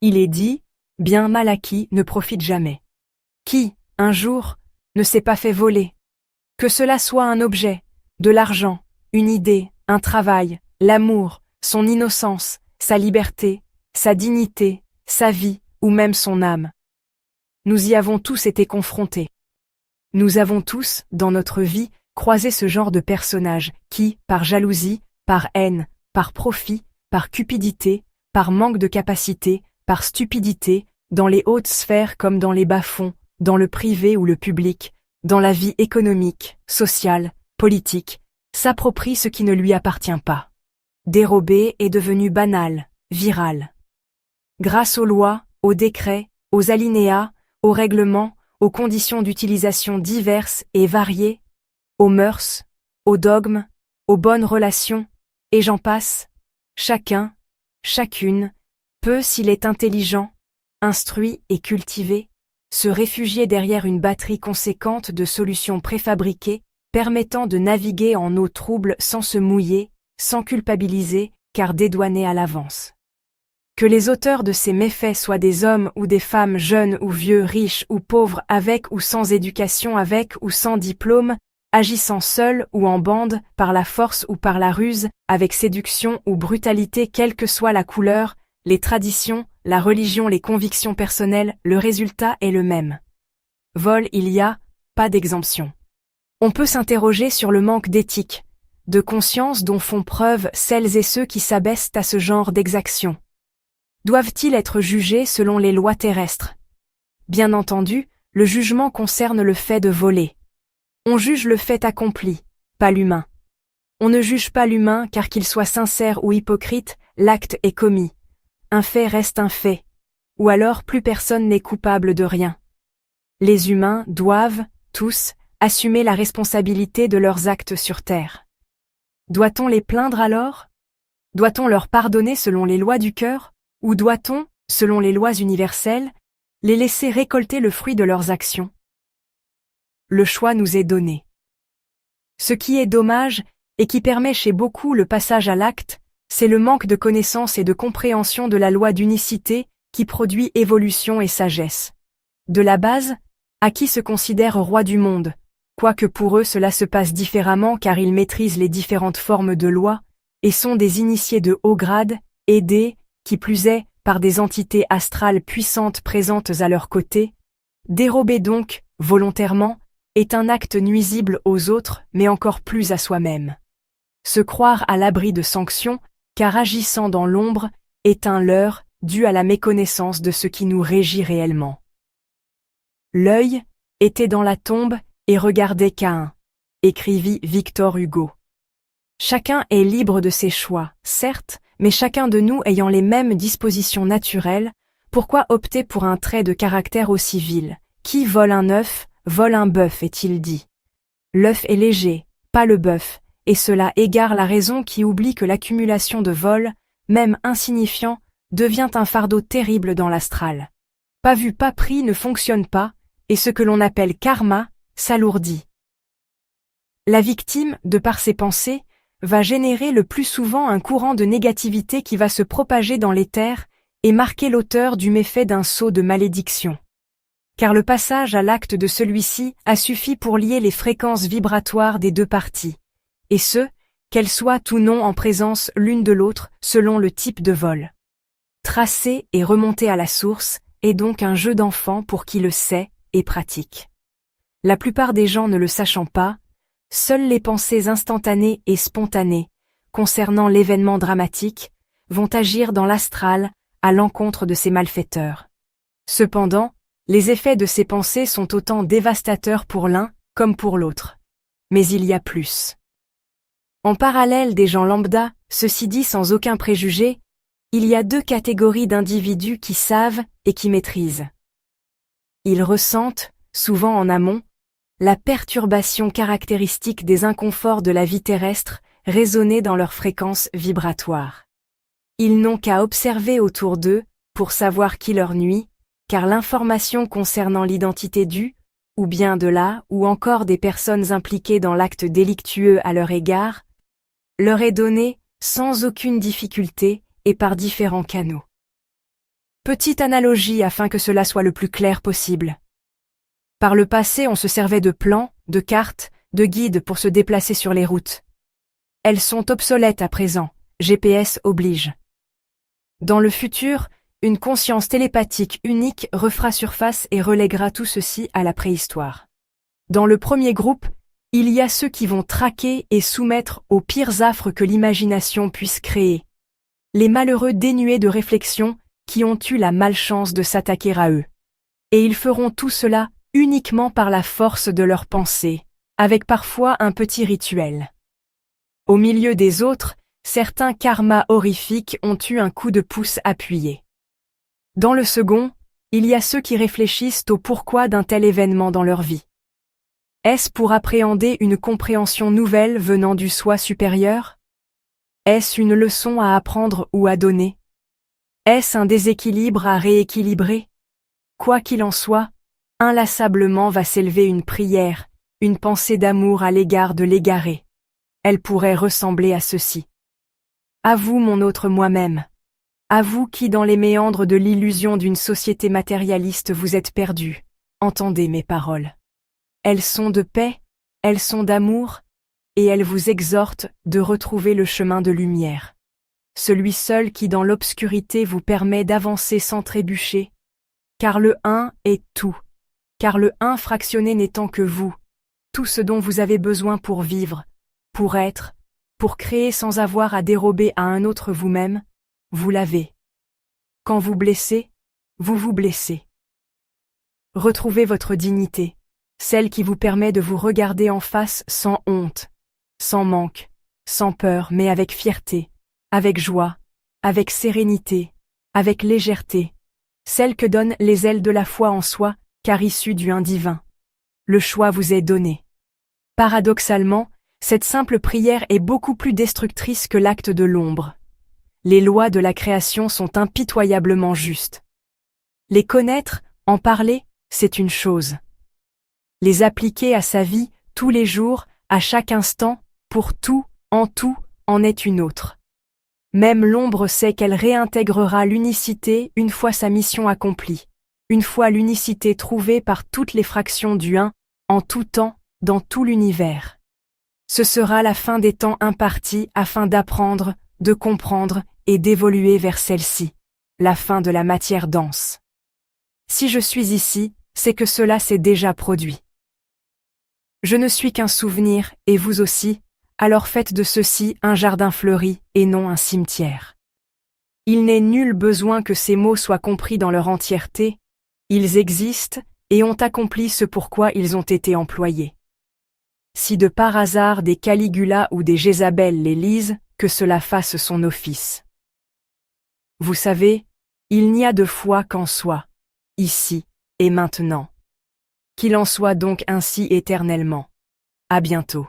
Il est dit, bien mal acquis ne profite jamais. Qui, un jour, ne s'est pas fait voler? Que cela soit un objet, de l'argent, une idée, un travail, l'amour, son innocence, sa liberté, sa dignité, sa vie, ou même son âme. Nous y avons tous été confrontés. Nous avons tous, dans notre vie, croisé ce genre de personnages qui, par jalousie, par haine, par profit, par cupidité, par manque de capacité, par stupidité, dans les hautes sphères comme dans les bas-fonds, dans le privé ou le public, dans la vie économique, sociale, politique, s'approprie ce qui ne lui appartient pas. Dérobé est devenu banal, viral. Grâce aux lois, aux décrets, aux alinéas, aux règlements, aux conditions d'utilisation diverses et variées, aux mœurs, aux dogmes, aux bonnes relations, et j'en passe, chacun, chacune, peut, s'il est intelligent, instruit et cultivé, se réfugier derrière une batterie conséquente de solutions préfabriquées permettant de naviguer en eau trouble sans se mouiller, sans culpabiliser, car dédouané à l'avance. Que les auteurs de ces méfaits soient des hommes ou des femmes jeunes ou vieux, riches ou pauvres, avec ou sans éducation, avec ou sans diplôme, agissant seuls ou en bande, par la force ou par la ruse, avec séduction ou brutalité, quelle que soit la couleur, les traditions, la religion, les convictions personnelles, le résultat est le même. Vol, il y a, pas d'exemption. On peut s'interroger sur le manque d'éthique, de conscience dont font preuve celles et ceux qui s'abaissent à ce genre d'exaction. Doivent-ils être jugés selon les lois terrestres? Bien entendu, le jugement concerne le fait de voler. On juge le fait accompli, pas l'humain. On ne juge pas l'humain car qu'il soit sincère ou hypocrite, l'acte est commis. Un fait reste un fait. Ou alors plus personne n'est coupable de rien. Les humains doivent, tous, assumer la responsabilité de leurs actes sur terre. Doit-on les plaindre alors? Doit-on leur pardonner selon les lois du cœur? Ou doit-on, selon les lois universelles, les laisser récolter le fruit de leurs actions? Le choix nous est donné. Ce qui est dommage, et qui permet chez beaucoup le passage à l'acte, c'est le manque de connaissance et de compréhension de la loi d'unicité qui produit évolution et sagesse. De la base, à qui se considère roi du monde, quoique pour eux cela se passe différemment car ils maîtrisent les différentes formes de loi, et sont des initiés de haut grade, aidés, qui plus est, par des entités astrales puissantes présentes à leur côté, dérober donc, volontairement, est un acte nuisible aux autres mais encore plus à soi-même. Se croire à l'abri de sanctions, car agissant dans l'ombre, est un leurre dû à la méconnaissance de ce qui nous régit réellement. L'œil était dans la tombe et regardait Caïn, écrivit Victor Hugo. Chacun est libre de ses choix, certes, mais chacun de nous ayant les mêmes dispositions naturelles, pourquoi opter pour un trait de caractère aussi vil? Qui vole un œuf, vole un bœuf, est-il dit. L'œuf est léger, pas le bœuf, et cela égare la raison qui oublie que l'accumulation de vols, même insignifiants, devient un fardeau terrible dans l'astral. Pas vu pas pris ne fonctionne pas, et ce que l'on appelle karma, s'alourdit. La victime, de par ses pensées, va générer le plus souvent un courant de négativité qui va se propager dans l'éther et marquer l'auteur du méfait d'un sceau de malédiction. Car le passage à l'acte de celui-ci a suffi pour lier les fréquences vibratoires des deux parties, et ce, qu'elles soient ou non en présence l'une de l'autre selon le type de vol. Tracer et remonter à la source est donc un jeu d'enfant pour qui le sait et pratique. La plupart des gens ne le sachant pas, seules les pensées instantanées et spontanées, concernant l'événement dramatique, vont agir dans l'astral à l'encontre de ces malfaiteurs. Cependant, les effets de ces pensées sont autant dévastateurs pour l'un comme pour l'autre. Mais il y a plus. En parallèle des gens lambda, ceci dit sans aucun préjugé, il y a deux catégories d'individus qui savent et qui maîtrisent. Ils ressentent, souvent en amont, la perturbation caractéristique des inconforts de la vie terrestre résonner dans leur fréquence vibratoire. Ils n'ont qu'à observer autour d'eux pour savoir qui leur nuit, car l'information concernant l'identité du, ou bien de la, ou encore des personnes impliquées dans l'acte délictueux à leur égard, leur est donnée sans aucune difficulté et par différents canaux. Petite analogie afin que cela soit le plus clair possible. Par le passé, on se servait de plans, de cartes, de guides pour se déplacer sur les routes. Elles sont obsolètes à présent, GPS oblige. Dans le futur, une conscience télépathique unique refera surface et relèguera tout ceci à la préhistoire. Dans le premier groupe, il y a ceux qui vont traquer et soumettre aux pires affres que l'imagination puisse créer. Les malheureux dénués de réflexion qui ont eu la malchance de s'attaquer à eux. Et ils feront tout cela uniquement par la force de leurs pensées, avec parfois un petit rituel. Au milieu des autres, certains karmas horrifiques ont eu un coup de pouce appuyé. Dans le second, il y a ceux qui réfléchissent au pourquoi d'un tel événement dans leur vie. Est-ce pour appréhender une compréhension nouvelle venant du soi supérieur? Est-ce une leçon à apprendre ou à donner? Est-ce un déséquilibre à rééquilibrer? Quoi qu'il en soit, inlassablement va s'élever une prière, une pensée d'amour à l'égard de l'égaré. Elle pourrait ressembler à ceci. À vous mon autre moi-même. À vous qui dans les méandres de l'illusion d'une société matérialiste vous êtes perdus, entendez mes paroles. Elles sont de paix, elles sont d'amour, et elles vous exhortent de retrouver le chemin de lumière. Celui seul qui dans l'obscurité vous permet d'avancer sans trébucher, car le un est tout, car le un fractionné n'étant que vous, tout ce dont vous avez besoin pour vivre, pour être, pour créer sans avoir à dérober à un autre vous-même, vous l'avez. Quand vous blessez, vous vous blessez. Retrouvez votre dignité, celle qui vous permet de vous regarder en face sans honte, sans manque, sans peur, mais avec fierté, avec joie, avec sérénité, avec légèreté, celle que donnent les ailes de la foi en soi, car issue du un divin. Le choix vous est donné. Paradoxalement, cette simple prière est beaucoup plus destructrice que l'acte de l'ombre. Les lois de la création sont impitoyablement justes. Les connaître, en parler, c'est une chose. Les appliquer à sa vie, tous les jours, à chaque instant, pour tout, en est une autre. Même l'ombre sait qu'elle réintégrera l'unicité une fois sa mission accomplie, une fois l'unicité trouvée par toutes les fractions du un, en tout temps, dans tout l'univers. Ce sera la fin des temps impartis afin d'apprendre, de comprendre et d'évoluer vers celle-ci, la fin de la matière dense. Si je suis ici, c'est que cela s'est déjà produit. Je ne suis qu'un souvenir, et vous aussi, alors faites de ceci un jardin fleuri et non un cimetière. Il n'est nul besoin que ces mots soient compris dans leur entièreté, ils existent et ont accompli ce pourquoi ils ont été employés. Si de par hasard des Caligula ou des Jézabel les lisent, que cela fasse son office. Vous savez, il n'y a de foi qu'en soi, ici et maintenant. Qu'il en soit donc ainsi éternellement. À bientôt.